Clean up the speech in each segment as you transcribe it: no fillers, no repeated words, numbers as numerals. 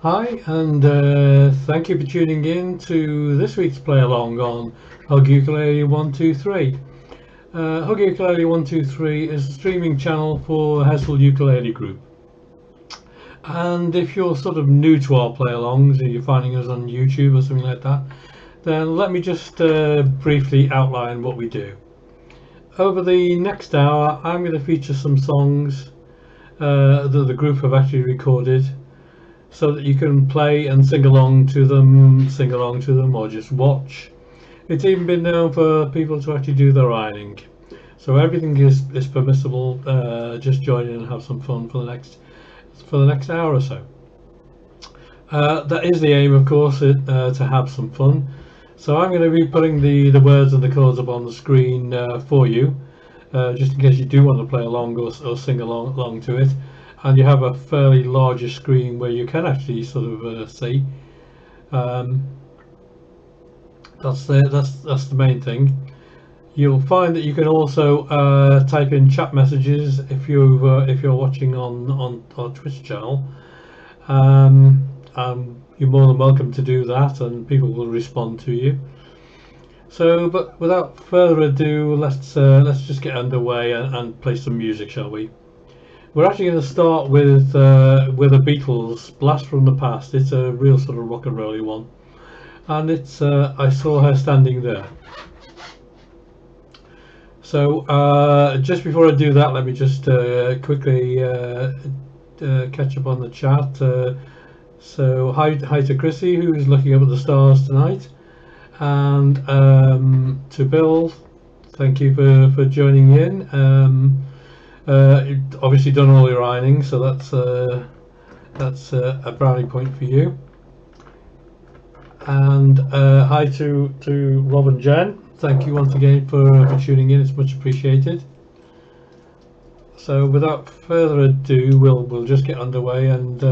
Hi, and thank you for tuning in to this week's play along on Hug Ukulele 123. Hug Ukulele 123 is a streaming channel for Heswall Ukulele Group. And if you're sort of new to our play alongs and you're finding us on YouTube or something like that, then let me just briefly outline what we do. Over the next hour, I'm going to feature some songs that the group have actually recorded, so that you can play and sing along to them, or just watch. It's even been known for people to actually do their ironing. So everything is permissible. Just join in and have some fun for the next hour or so. That is the aim, of course, to have some fun. So I'm going to be putting the words and the chords up on the screen for you, just in case you do want to play along or sing along to it. And you have a fairly larger screen where you can actually sort of see. That's the main thing. You'll find that you can also type in chat messages if you're watching on our Twitch channel. You're more than welcome to do that, and people will respond to you. So, but without further ado, let's just get underway and play some music, shall we? We're actually going to start with a Beatles Blast from the Past. It's a real sort of rock and rolly one, and it's I Saw Her Standing There. So just before I do that, let me just quickly catch up on the chat. So hi to Chrissy, who's looking up at the stars tonight, and to Bill, thank you for joining in. You've obviously done all your ironing, so that's a brownie point for you. And hi to Rob and Jen. Thank you once again for tuning in. It's much appreciated. So without further ado, we'll just get underway, and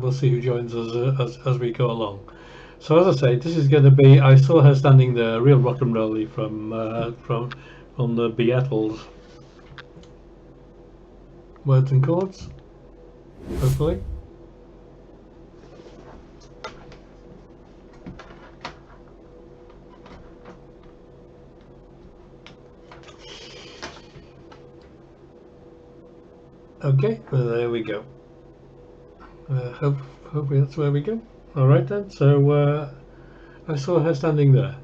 we'll see who joins us as we go along. So as I say, this is going to be I Saw Her Standing There, real rock and rolly from the Beatles. Words and chords, hopefully. Okay, well, there we go. Hopefully that's where we go. All right then. So I Saw Her Standing There.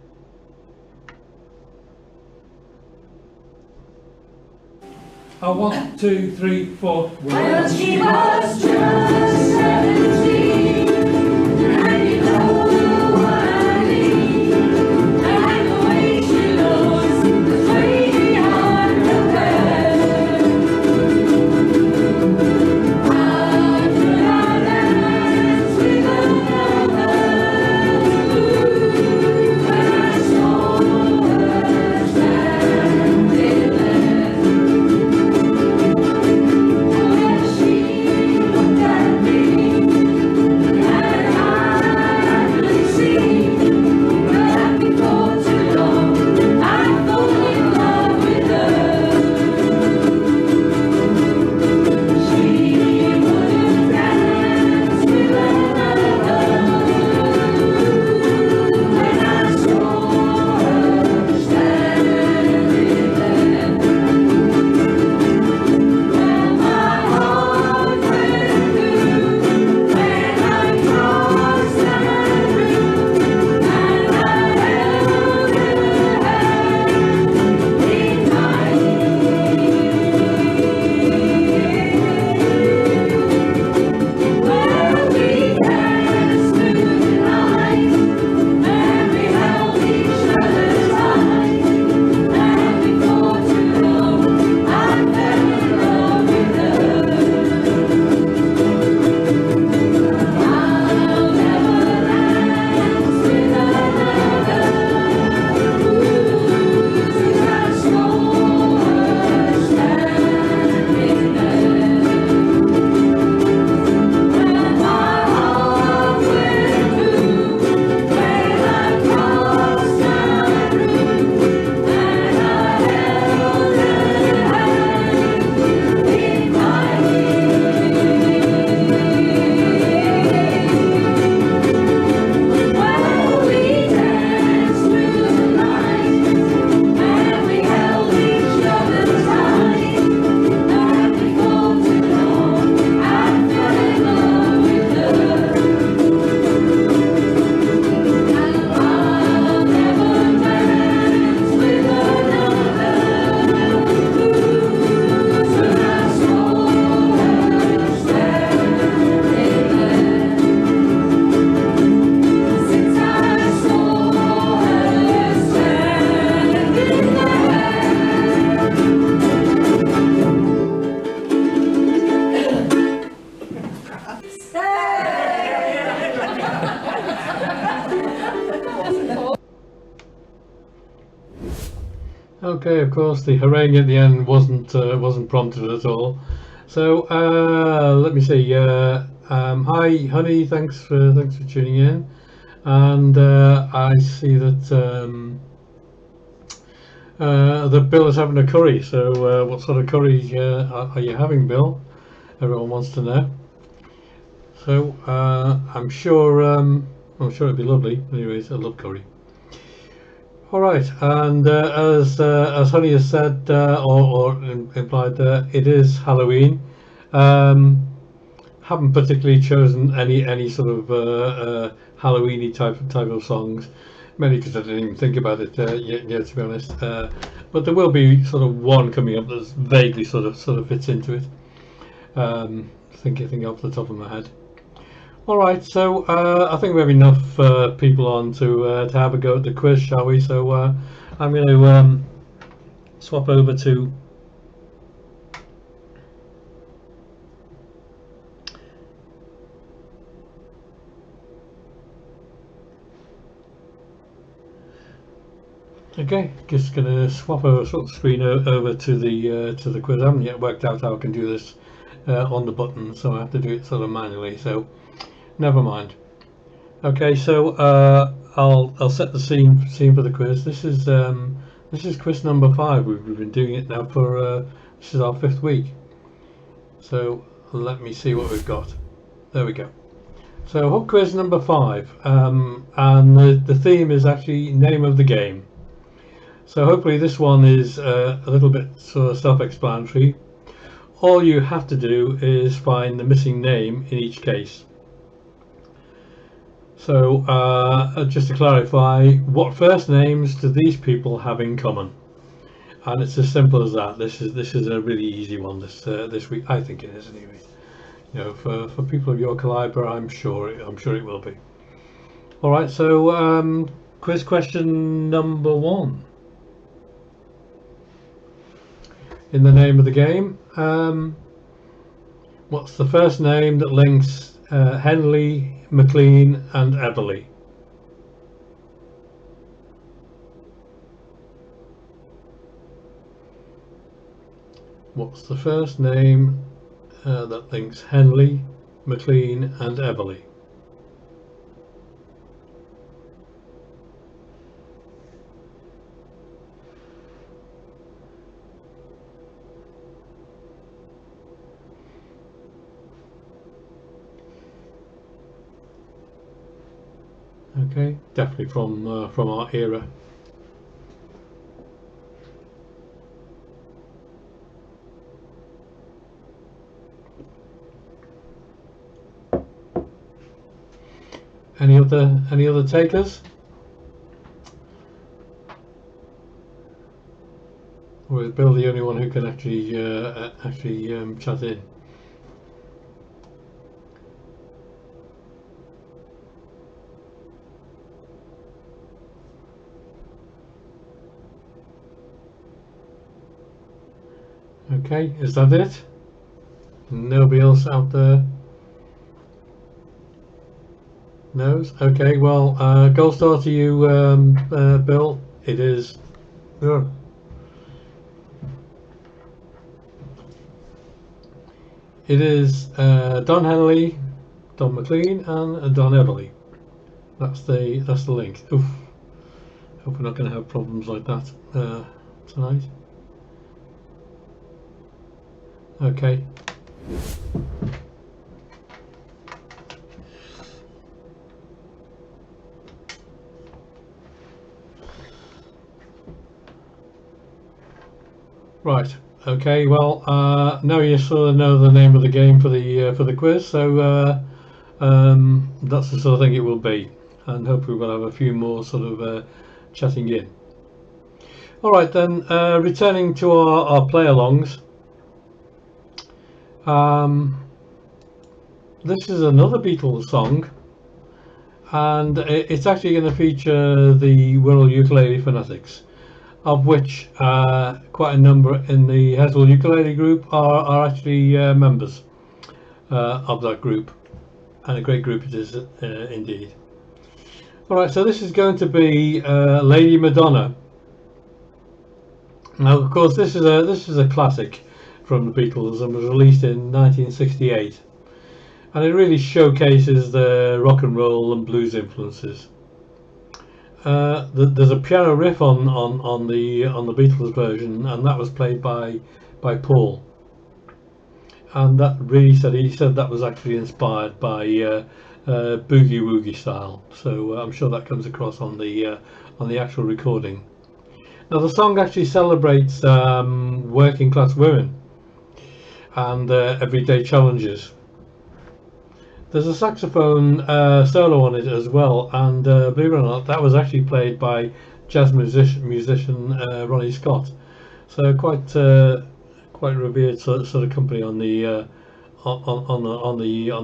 1, 2, 3, 4. Well, she was just 17, and you know what I mean. And the way she looks, the way on her bed. How could I dance with another when I saw her standing there? She looked at me. Okay, of course, the harangue at the end wasn't prompted at all. So let me see. Hi, honey. Thanks for tuning in. And I see that Bill is having a curry. So what sort of curry are you having, Bill? Everyone wants to know. So I'm sure it'd be lovely. Anyways, I love curry. All right, and as Honey has said or implied there, it is Halloween. Um, haven't particularly chosen any sort of Halloweeny type of songs, mainly because I didn't even think about it yet, to be honest. But there will be sort of one coming up that's vaguely sort of fits into it. Thinking off the top of my head. All right, so I think we have enough people on to have a go at the quiz, shall we? So I'm going to swap over to okay. Just going to swap over sort of screen over to the quiz. I haven't yet worked out how I can do this on the button, so I have to do it sort of manually. So never mind. Okay, so I'll set the scene for the quiz. This is quiz number 5. We've been doing it now for this is our 5th week. So let me see what we've got. There we go. So hook quiz number 5, and the theme is actually name of the game. So hopefully this one is a little bit sort of self-explanatory. All you have to do is find the missing name in each case. So just to clarify, what first names do these people have in common? And it's as simple as that. This is a really easy one this week. I think it is anyway. You know, for people of your caliber, I'm sure it will be. All right. So quiz question number 1. In the name of the game, what's the first name that links Henley, McLean and Everly? What's the first name that links Henley, McLean and Everly? Okay, definitely from our era. Any other takers? Or is Bill the only one who can actually chat in? Okay, is that it? Nobody else out there knows? Okay, well, gold star to you, Bill. It is. It is Don Henley, Don McLean, and Don Everly. That's the link. Oof. Hope we're not going to have problems like that tonight. Okay. Right. Okay. Well, now you sort of know the name of the game for the quiz. So that's the sort of thing it will be, and hopefully we'll have a few more sort of chatting in. All right then. Returning to our play-alongs. This is another Beatles song, and it's actually going to feature the Wirral Ukulele Fanatics, of which quite a number in the Heswall Ukulele Group are actually members of that group. and a great group it is indeed. Alright, so this is going to be Lady Madonna. Now, of course, this is a classic from the Beatles and was released in 1968, and it really showcases the rock and roll and blues influences. There's a piano riff on the Beatles version, and that was played by Paul, and that really he said that was actually inspired by boogie woogie style. So I'm sure that comes across on the actual recording. Now, the song actually celebrates working class women and everyday challenges. There's a saxophone solo on it as well, and believe it or not, that was actually played by jazz musician Ronnie Scott. So quite revered sort of company on the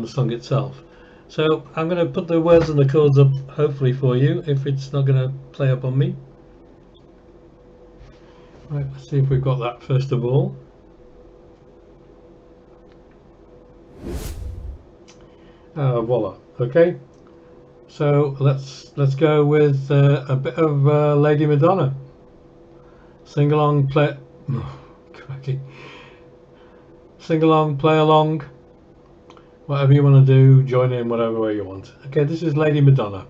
song itself. So I'm going to put the words and the chords up, hopefully for you, if it's not going to play up on me. Right, let's see if we've got that first of all. Voila. Okay, so let's go with a bit of Lady Madonna. Sing along, play. Sing along, play along. Whatever you want to do, join in whatever way you want. Okay, this is Lady Madonna.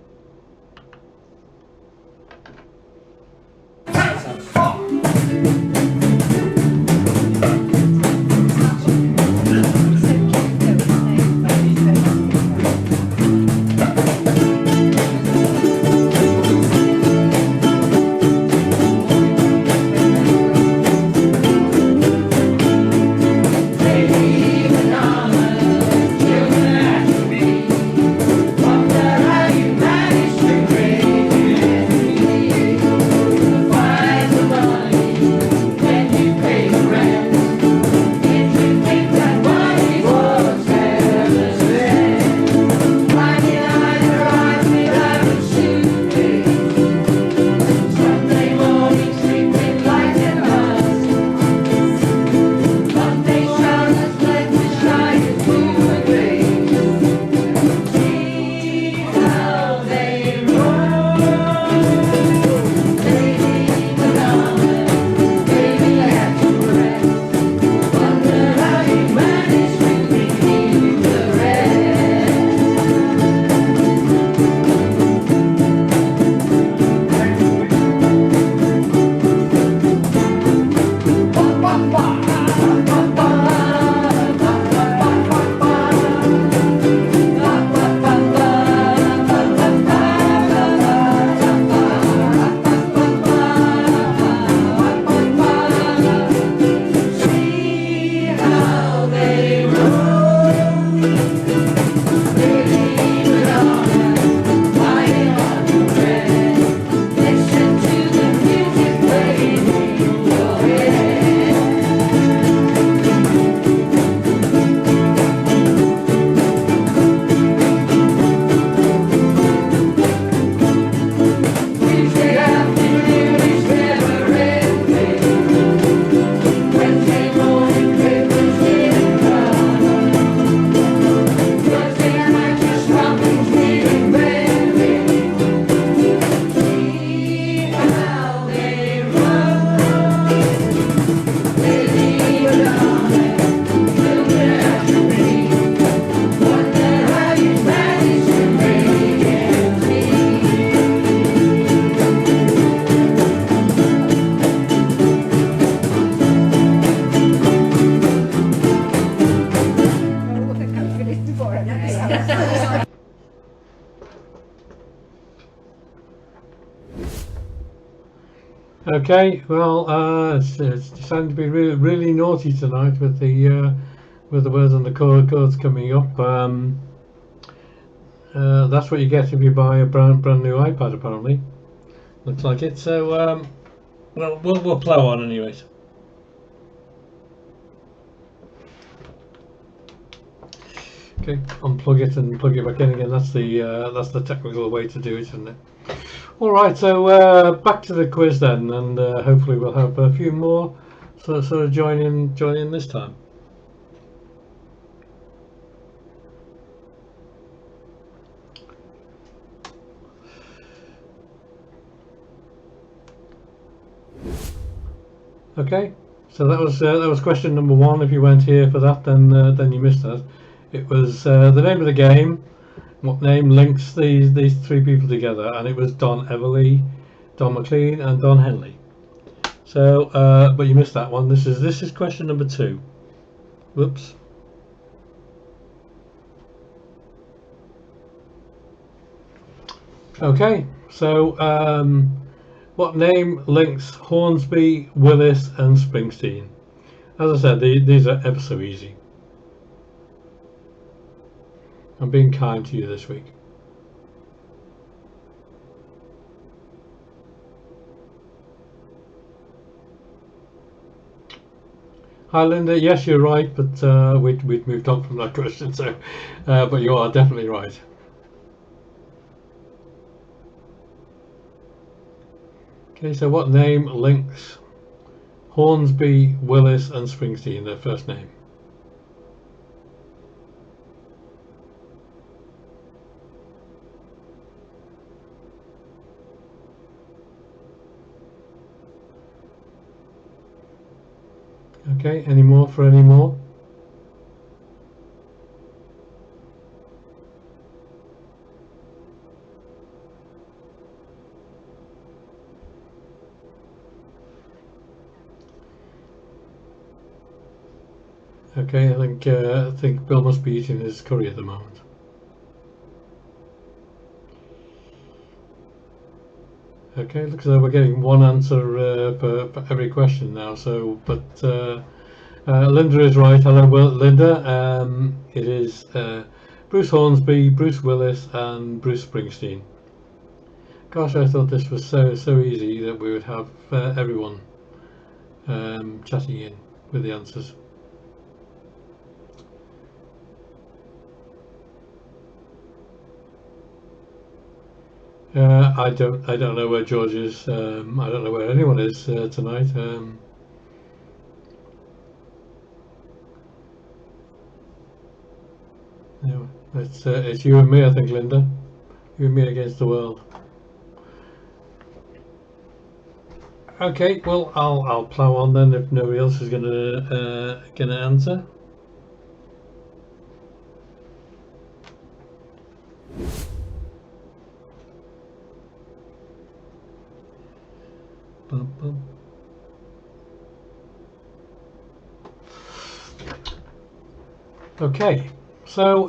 Okay, well, it's decided to be really naughty tonight with the words and the chords coming up. That's what you get if you buy a brand new iPad, apparently. Looks like it. So, well, we'll plow on anyways. Okay, unplug it and plug it back in again. That's the technical way to do it, isn't it? All right, so back to the quiz then, and hopefully we'll have a few more sort of join in this time. Okay, so that was question number one. If you weren't here for that, then you missed that. It was the name of the game. What name links these three people together? And it was Don Everly, Don McLean, and Don Henley. So, but you missed that one. This is question number two. Whoops. Okay, so what name links Hornsby, Willis, and Springsteen? As I said, these are ever so easy. I'm being kind to you this week. Hi Linda, yes you're right, but we'd moved on from that question, so but you are definitely right. Okay, so what name links Hornsby, Willis, and Springsteen, their first name? Okay, any more for any more? Okay, I think Bill must be eating his curry at the moment. Okay, looks as though we're getting one answer for every question now. So, but Linda is right. Hello, Linda. It is Bruce Hornsby, Bruce Willis, and Bruce Springsteen. Gosh, I thought this was so easy that we would have everyone chatting in with the answers. I don't know where George is. I don't know where anyone is tonight. No, it's you and me, I think, Linda. You and me against the world. Okay, well I'll plow on then if nobody else is gonna answer. Bum, bum. Okay, so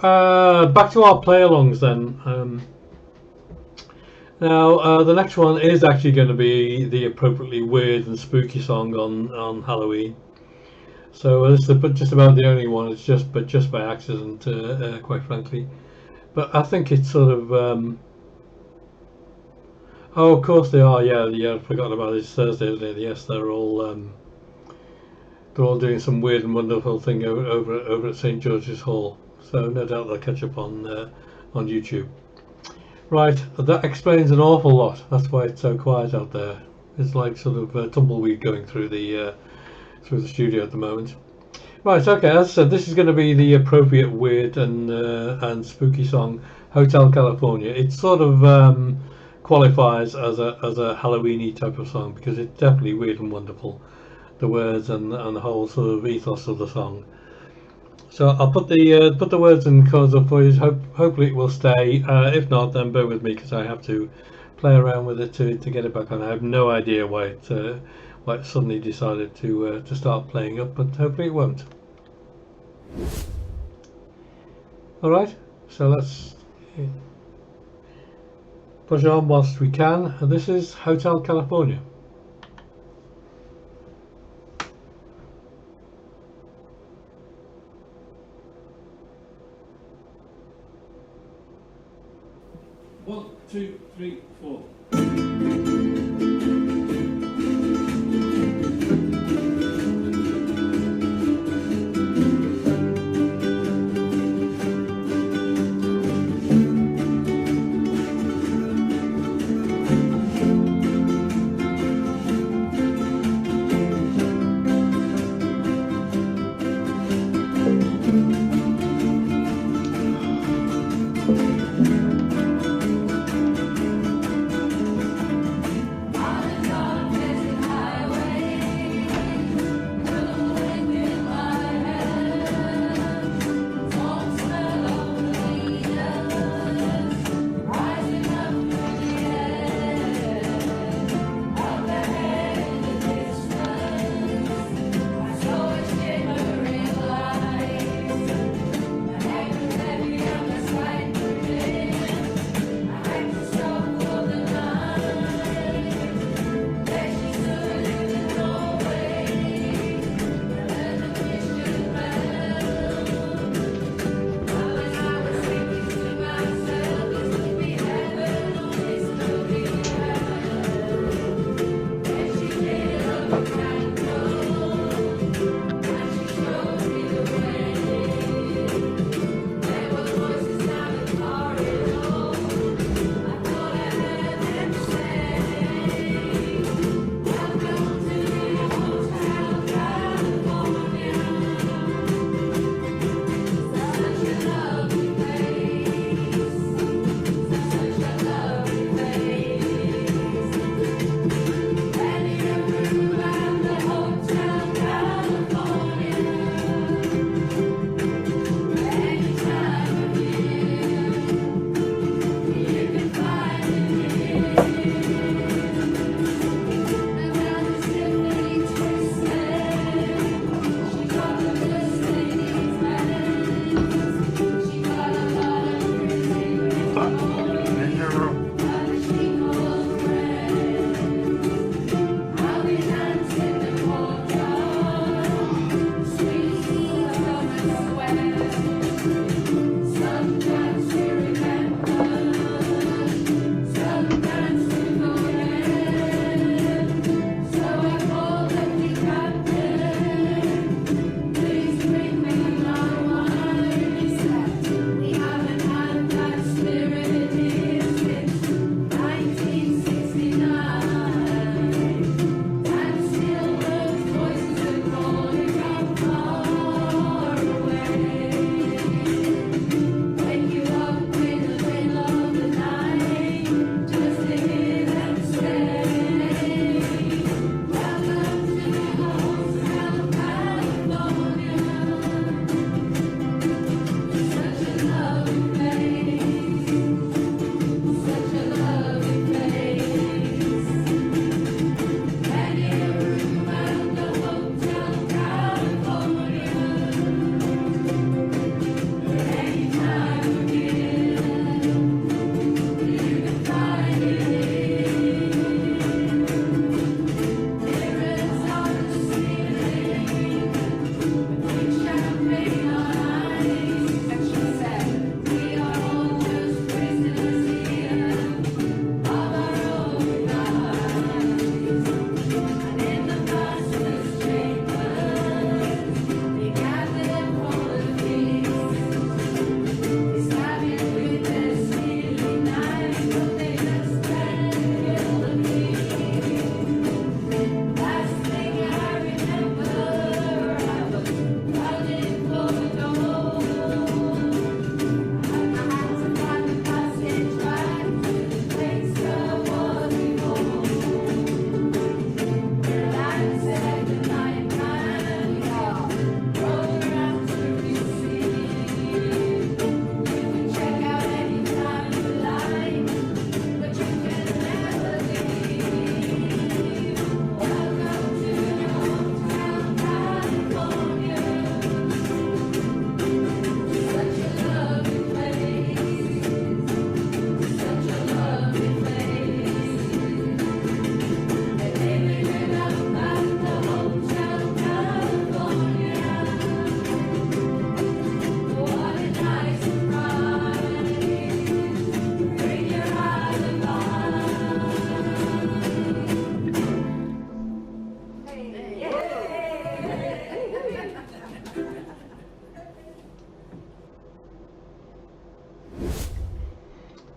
back to our play-alongs then. Now the next one is actually going to be the appropriately weird and spooky song on Halloween. So this is just about the only one. It's just by accident, quite frankly. But I think it's sort of. Oh, of course they are. Yeah. I forgot about this Thursday, isn't it? Yes, they're all doing some weird and wonderful thing over at St George's Hall. So no doubt they'll catch up on YouTube. Right, that explains an awful lot. That's why it's so quiet out there. It's like sort of tumbleweed going through the studio at the moment. Right, okay. As I said, this is going to be the appropriate weird and spooky song, Hotel California. It sort of qualifies as a Halloweeny type of song because it's definitely weird and wonderful, the words and the whole sort of ethos of the song. So I'll put the words and chords up for you. Hopefully it will stay. If not, then bear with me because I have to play around with it to get it back on. I have no idea why it suddenly decided to start playing up, but hopefully it won't. All right. So let's push on whilst we can. And this is Hotel California. One, two, three, four.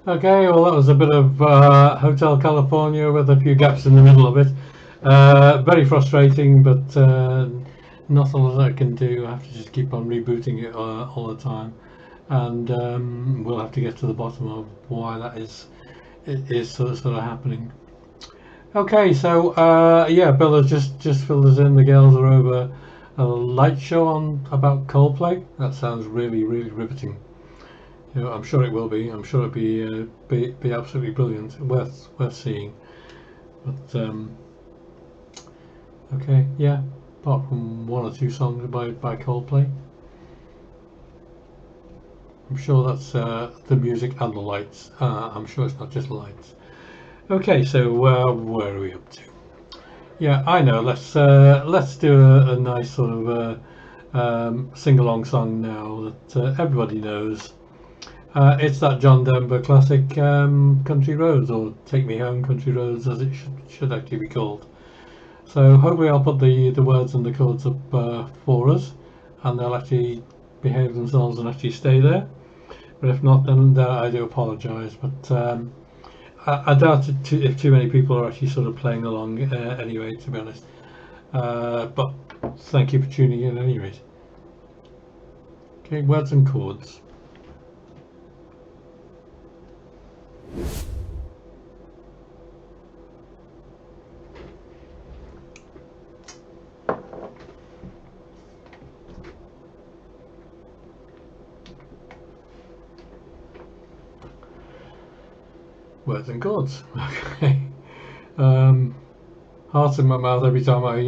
Okay, well, that was a bit of Hotel California with a few gaps in the middle of it. Very frustrating, but not a lot I can do. I have to just keep on rebooting it all the time, and we'll have to get to the bottom of why that is sort of happening. Okay, so yeah, Bill has just filled us in. The girls are over a light show on about Coldplay. That sounds really riveting. You know, I'm sure it will be. I'm sure it'll be absolutely brilliant, worth seeing. But okay, yeah. Apart from one or two songs by Coldplay, I'm sure that's the music and the lights. I'm sure it's not just lights. Okay, so where are we up to? Yeah, I know. Let's do a nice sort of sing-along song now that everybody knows. It's that John Denver classic, Country Roads, or Take Me Home Country Roads, as it should actually be called. So hopefully I'll put the words and the chords up for us, and they'll actually behave themselves and actually stay there. But if not, then I do apologise. But I doubt if too many people are actually sort of playing along anyway, to be honest. But thank you for tuning in anyway. Okay, words and chords. Words and chords. Okay. Heart in my mouth every time I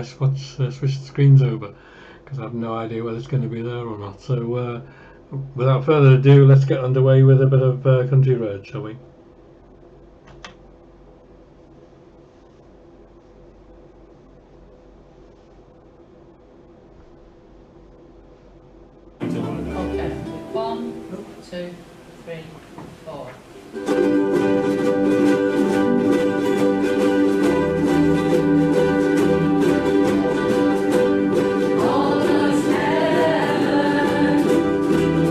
switch the screens over, because I have no idea whether it's going to be there or not. So without further ado, let's get underway with a bit of Country Road, shall we? Okay. 1, 2, 3, 4. Almost heaven,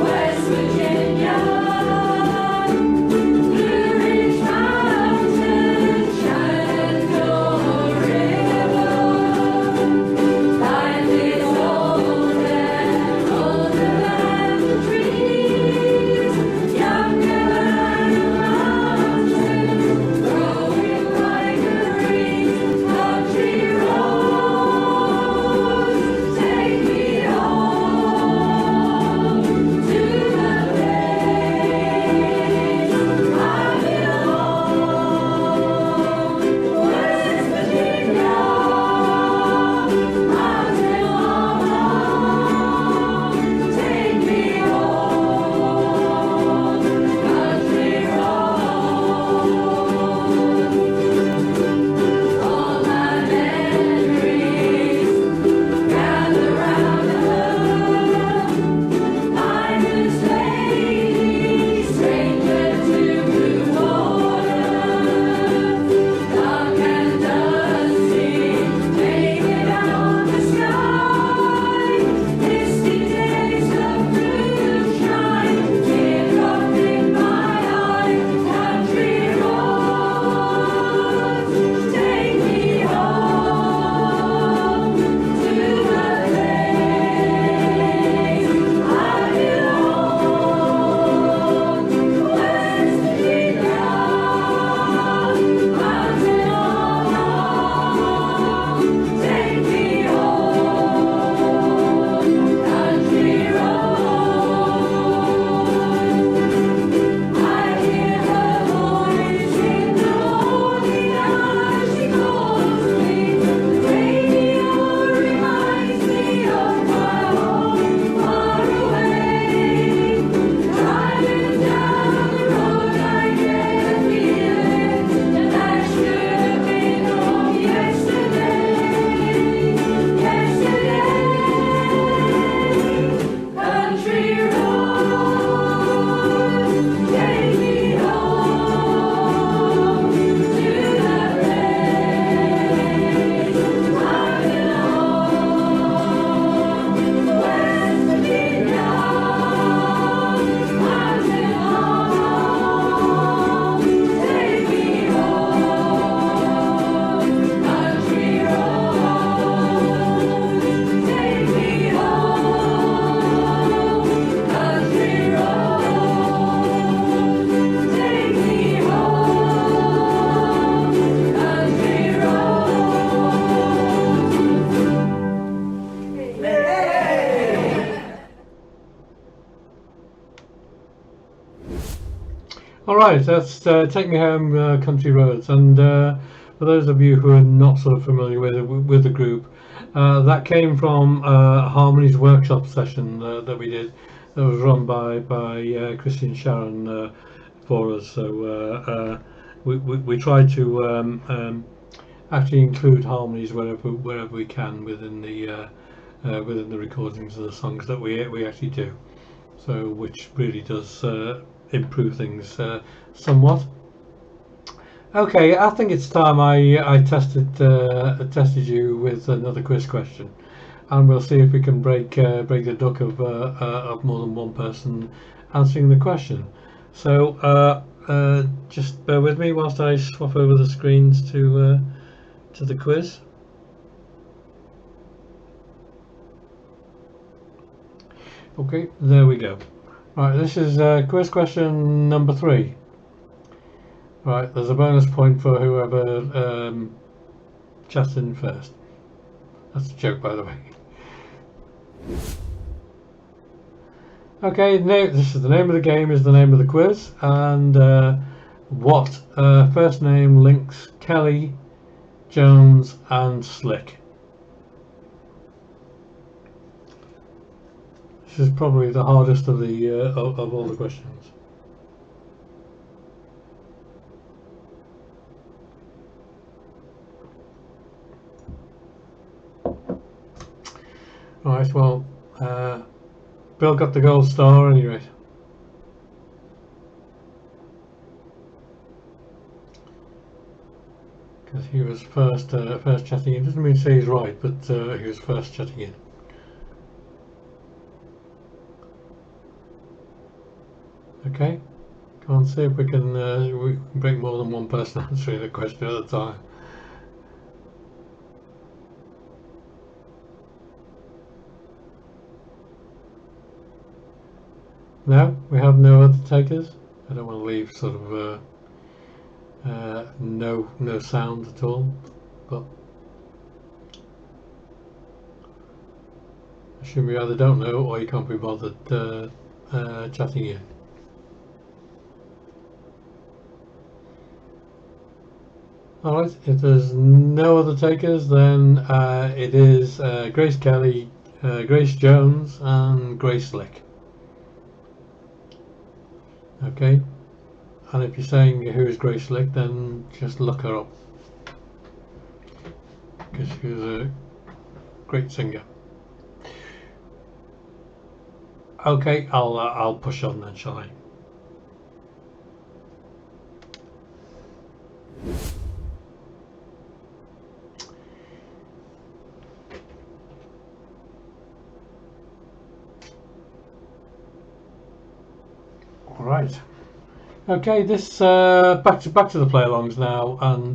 West Virginia, Blue Ridge Mountains, Shenandoah River. Life is old and older than the trees, younger than the mountains. All right, that's "Take Me Home, Country Roads." And for those of you who are not sort of familiar with the group, that came from Harmony's workshop session that we did. That was run by Christian Sharon for us. So we tried to actually include harmonies wherever we can within the recordings of the songs that we actually do. So which really does improve things somewhat. Okay, I think it's time I tested you with another quiz question, and we'll see if we can break the duck of more than one person answering the question. So just bear with me whilst I swap over the screens to the quiz. Okay, there we go. Right, this is quiz question number 3. Right, there's a bonus point for whoever chats in first. That's a joke, by the way. Okay, this is the name of the game, is the name of the quiz, and what first name links Kelly, Jones, and Slick? This is probably the hardest of the of all the questions. Right, well, Bill got the gold star anyway. Because he was first chatting in. Doesn't mean to say he's right, but he was first chatting in. Okay, come on, see if we can break more than one person answering the question at a time. No, we have no other takers. I don't want to leave sort of no sound at all, but I assume you either don't know or you can't be bothered chatting in. Alright, if there's no other takers, then it is Grace Kelly, Grace Jones, and Grace Slick. Okay, and if you're saying who is Grace Slick, then just look her up, because she was a great singer. Okay, I'll push on then, shall I? Right. Okay, this back to the play-alongs now, and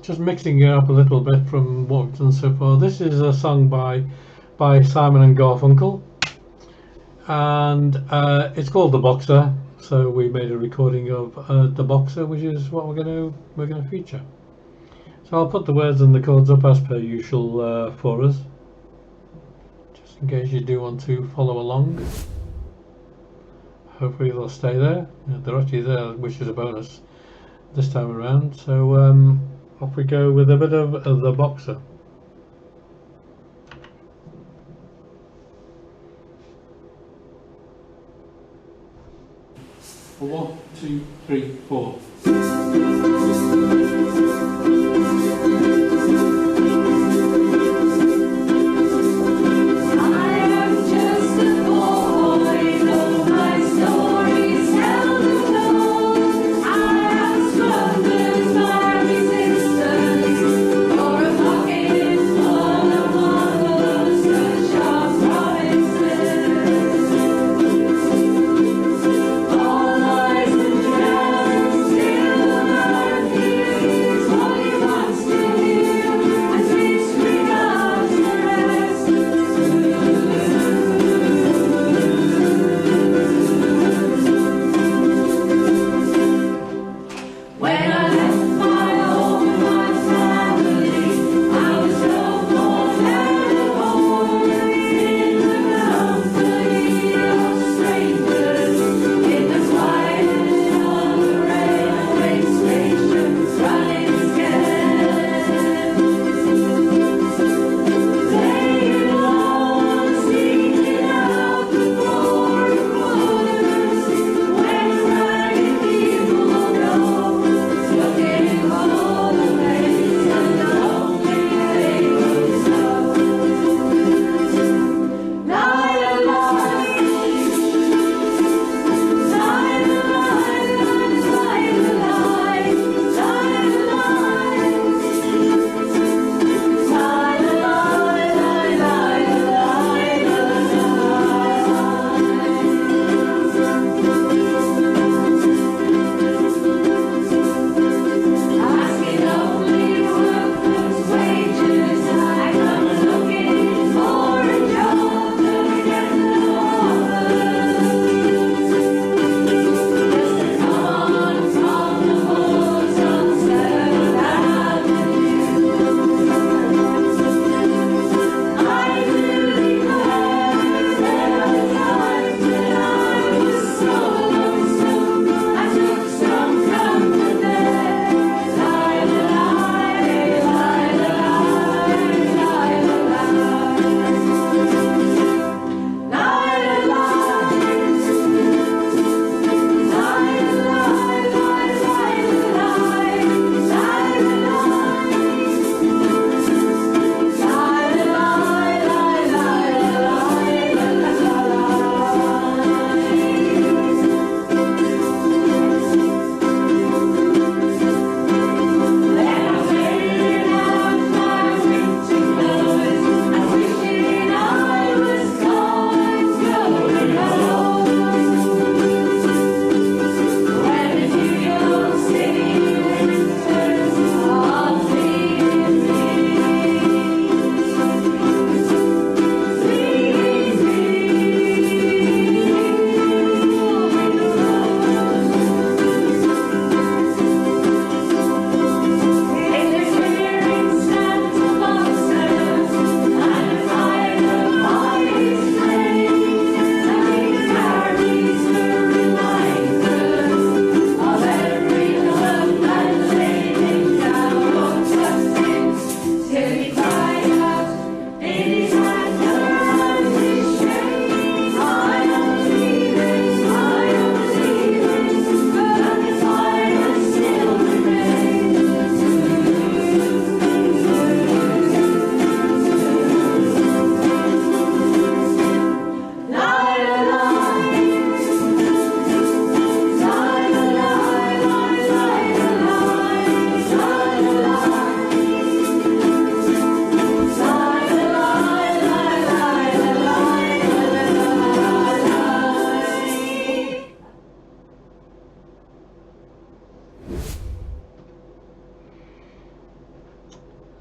just mixing it up a little bit from what we've done so far. This is a song by Simon and Garfunkel, and it's called The Boxer. So we made a recording of The Boxer, which is what we're going to feature. So I'll put the words and the chords up as per usual for us, just in case you do want to follow along. Hopefully they'll stay there. They're actually there, which is a bonus this time around. So off we go with a bit of The Boxer. 1, 2, 3, 4. All eyes and hands still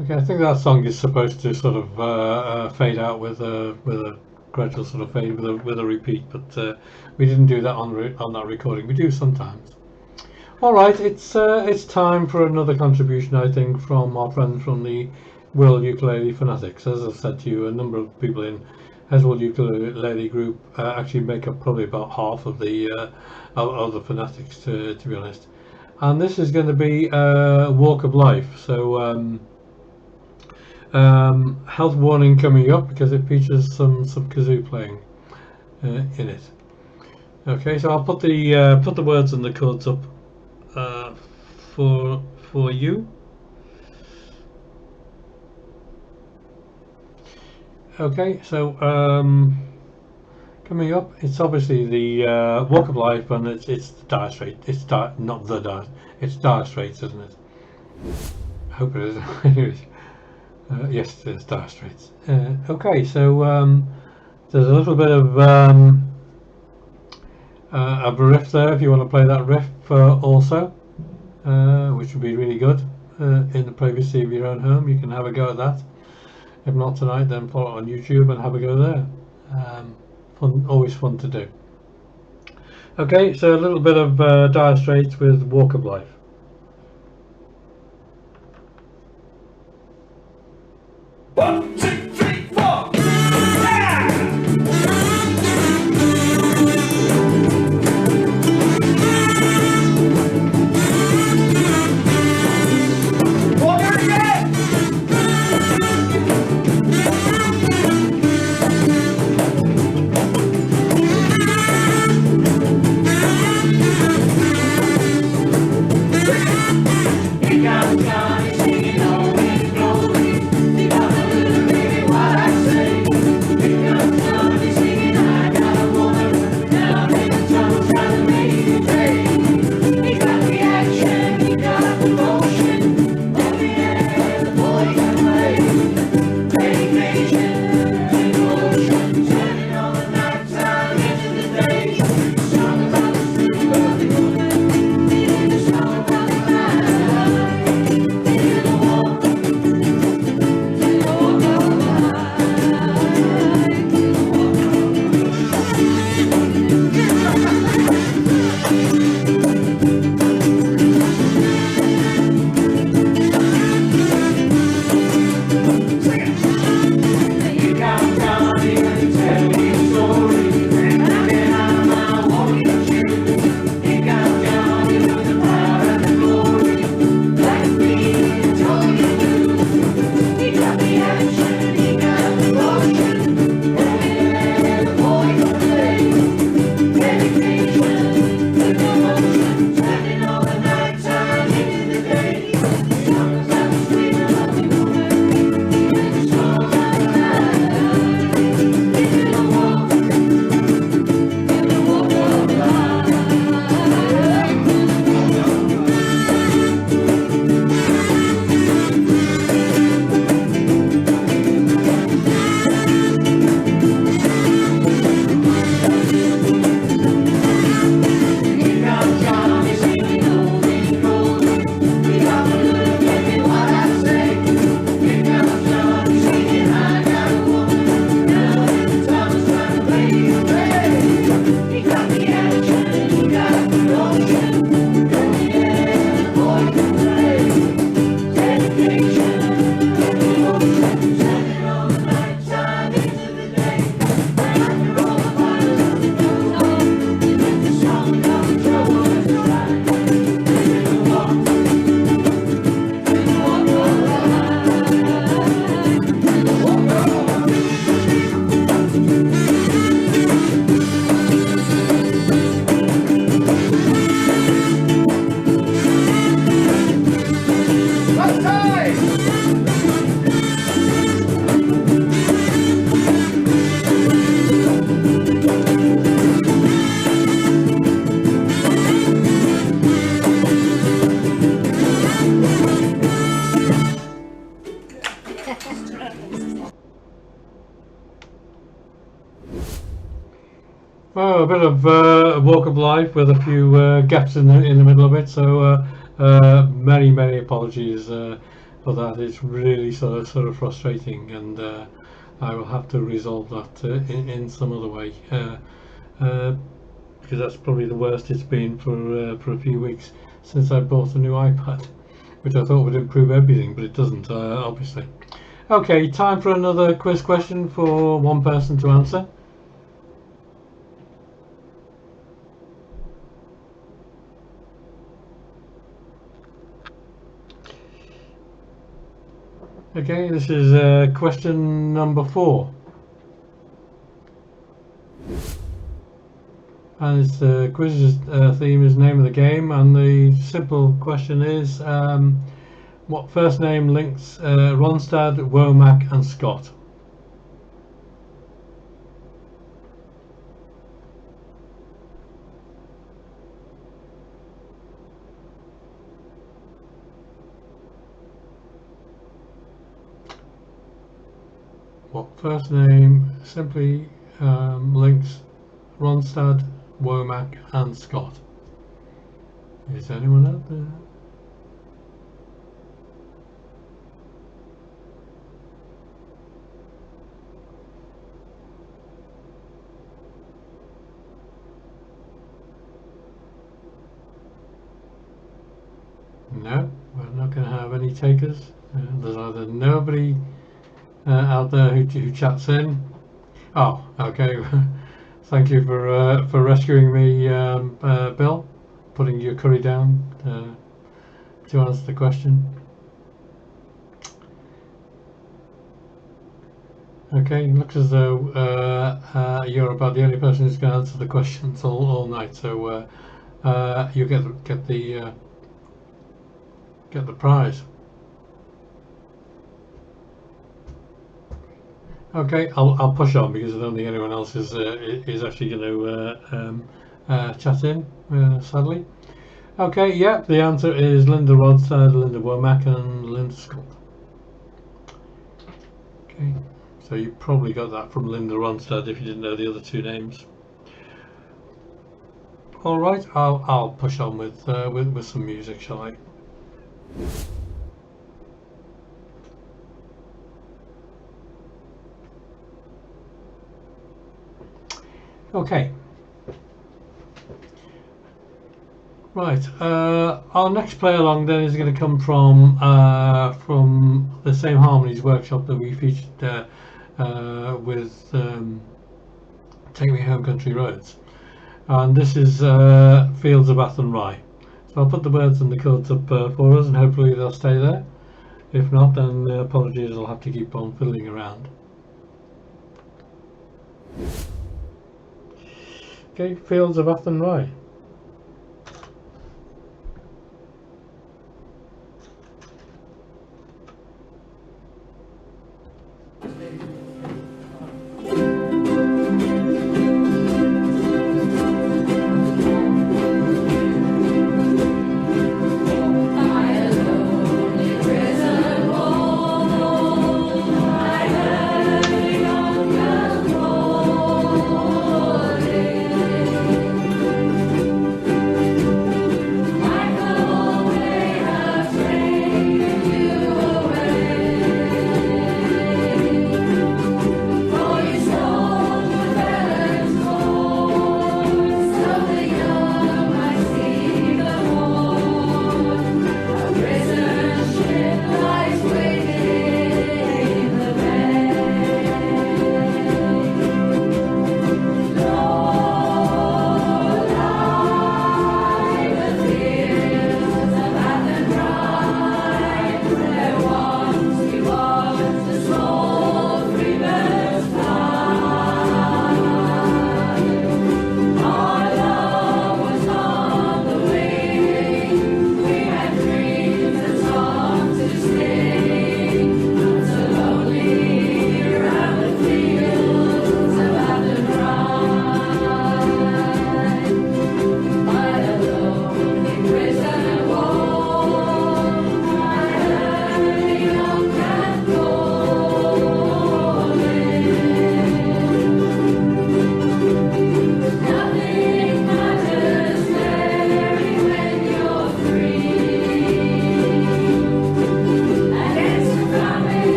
Okay, I think that song is supposed to sort of fade out with a gradual sort of fade with a repeat, but we didn't do that on that recording. We do sometimes. All right, it's time for another contribution, I think, from our friends from the World Ukulele Fanatics. As I've said to you, a number of people in Heswall Ukulele Group actually make up probably about half of the Fanatics, to be honest. And this is going to be Walk of Life. So health warning coming up because it features some kazoo playing in it. Okay, so I'll put the words and the chords up for you. Okay, so coming up, it's obviously the Walk of Life, and it's the Dire Straits. It's not the Dire. It's Dire Straits, isn't it? I hope it is. Anyways, yes, it's Dire Straits. Okay, so there's a little bit of a riff there if you want to play that riff also, which would be really good in the privacy of your own home. You can have a go at that. If not tonight, then follow it on YouTube and have a go there. Fun, always fun to do. Okay, so a little bit of Dire Straits with Walk of Life. 1, 2, 3, 4. Yeah! Walk again! He got Johnny singing on his glory. He got a little baby, what I say. He got Johnny singing, I got a woman. Now I'm in trouble trying to make it pay. He got the action, he got the motion. Oh yeah, the boy can play. Dedication, devotion, turning all the night time into the day. Song about the street of the woman. Song about the night. Into the walk. Into the walk of life. Into the walk of You got Johnny and tell me a story. And I've been on my walking shoes. You got Johnny with the power and the glory. Like me, told you to. He got the action, he got the motion. Oh yeah, the boy can play. Dedication, the devotion, turning all the night time into the day. Songs about the sweet of the woman. Songs about the night. Into the walk. In the walk of life. He got Johnny singing on his glory. He got a little baby, what I say. He got Johnny singing, I got a woman. Now it's Thomas trying to play the play. He got the action, he got the motion. Oh yeah, the boy can play. Dedication, devotion, turning all the night time into the day. After all the fires of the dawn, the song about the trouble and the strife. Into the walk, in the walk of life, in the walk of life. Last time! Oh, a bit of Walk of Life with a few gaps in the middle of it. So many apologies but that is really sort of frustrating, and I will have to resolve that in some other way, because that's probably the worst it's been for a few weeks since I bought a new iPad, which I thought would improve everything, but it doesn't, obviously. Okay, time for another quiz question for one person to answer. Okay, this is question number 4. And it's the quiz's theme is name of the game, and the simple question is what first name links Ronstadt, Womack and Scott? What first name simply links Ronstadt, Womack and Scott? Is anyone out there? No, we're not going to have any takers. There's either nobody out there who chats in. Oh, okay. Thank you for rescuing me, Bill, putting your curry down to answer the question. Okay, looks as though you're about the only person who's going to answer the questions all night, so you get the prize. Okay, I'll push on because I don't think anyone else is actually going to chat in, sadly. Okay, yeah, the answer is Linda Ronstadt, Linda Womack and Linda Scott. Okay, so you probably got that from Linda Ronstadt if you didn't know the other two names. All right, I'll push on with some music, shall I? Okay. Right. Our next play along then is going to come from the same harmonies workshop that we featured with Take Me Home Country Roads, and this is Fields of Athen Rye. So I'll put the words and the chords up for us, and hopefully they'll stay there. If not, then apologies, I'll have to keep on fiddling around. Okay, Fields of Athen Rye. I heard a young girl calling.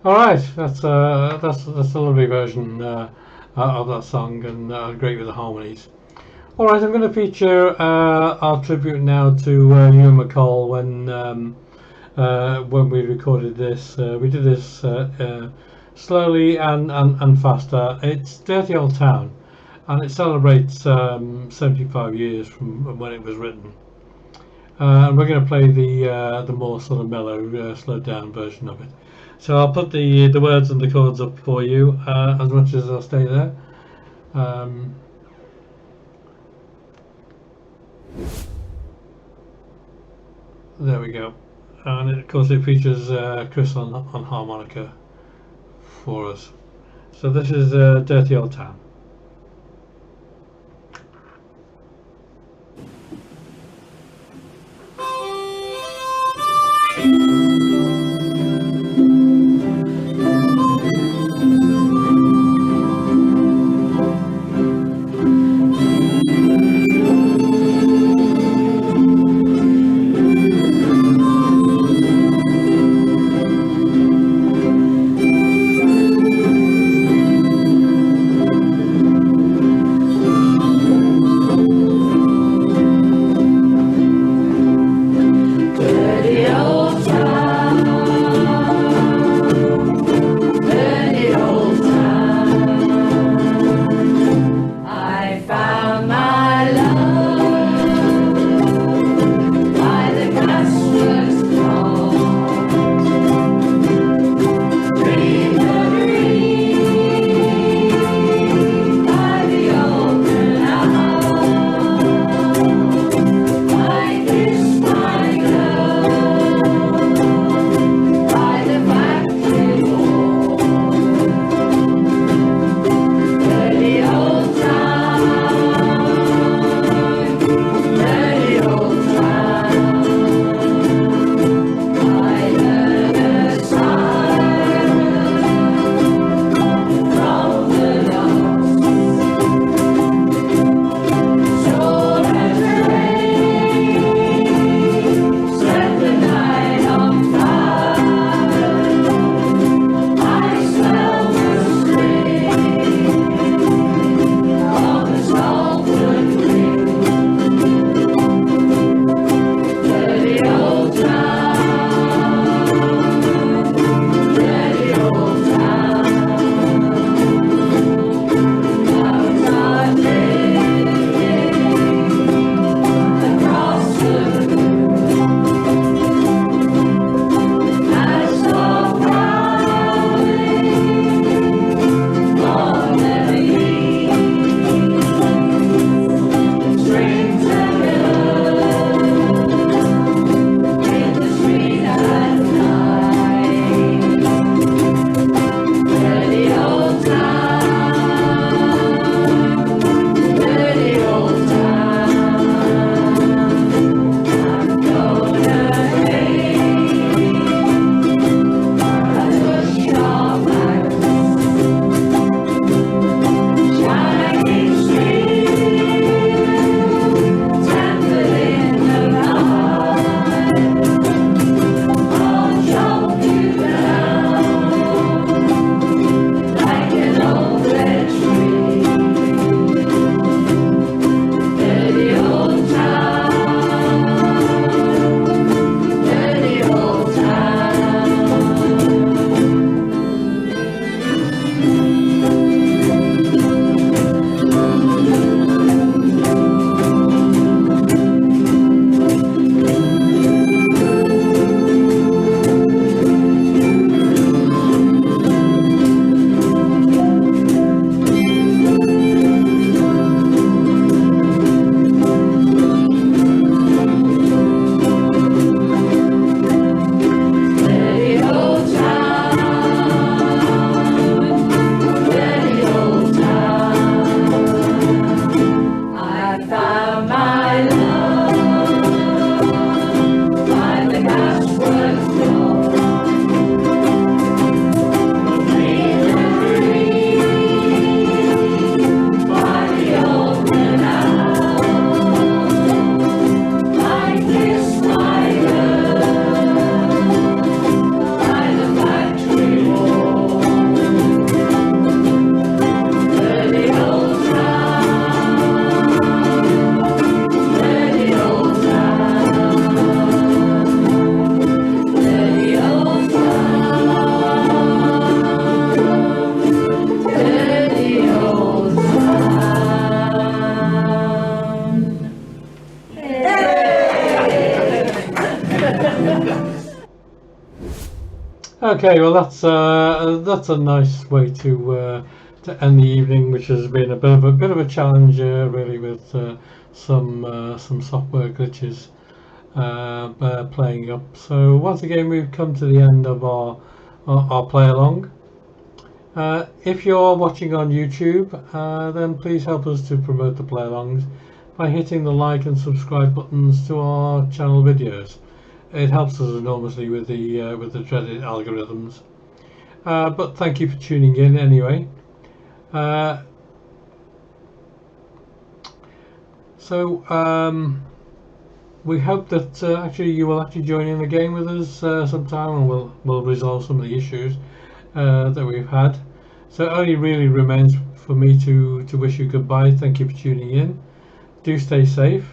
All right, that's a lovely version of that song, and great with the harmonies. All right, I'm going to feature our tribute now to Ewan McCall when we recorded this. We did this slowly and faster. It's Dirty Old Town, and it celebrates 75 years from when it was written. And we're going to play the more sort of mellow, slowed down version of it. So I'll put the words and the chords up for you as much as I'll stay there. There we go. And of course it features Chris on harmonica for us. So this is Dirty Old Town. Okay, well that's a nice way to end the evening, which has been a bit of a challenge, really, with some software glitches playing up. So once again, we've come to the end of our play along. If you're watching on YouTube, then please help us to promote the play alongs by hitting the like and subscribe buttons to our channel videos. It helps us enormously with the dreaded algorithms. But thank you for tuning in anyway. So we hope that actually you will actually join in the game with us sometime, and we'll resolve some of the issues that we've had. So it only really remains for me to wish you goodbye. Thank you for tuning in. Do stay safe.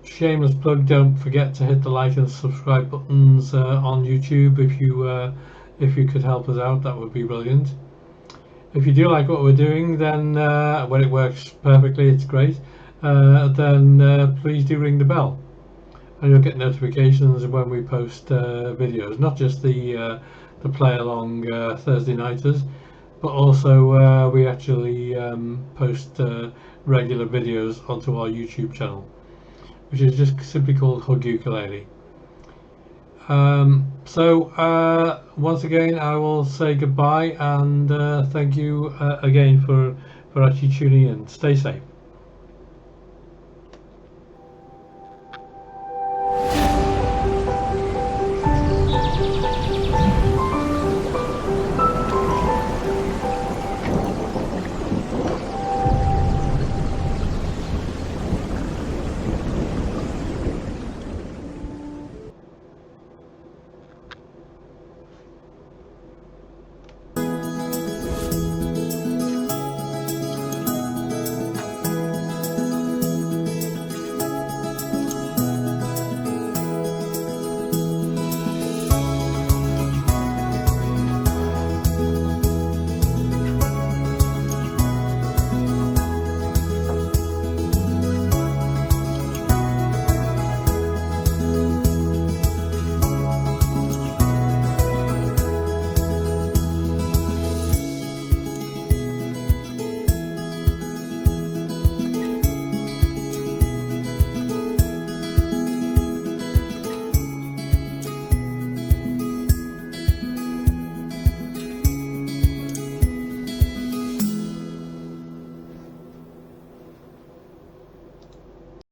Shameless plug, don't forget to hit the like and subscribe buttons on YouTube. If you could help us out, that would be brilliant. If you do like what we're doing, then when it works perfectly, it's great. Then please do ring the bell, and you'll get notifications when we post videos. Not just the play along Thursday nighters, but also we actually post regular videos onto our YouTube channel, which is just simply called Hug Ukulele. So once again, I will say goodbye, and thank you again for actually tuning in. Stay safe.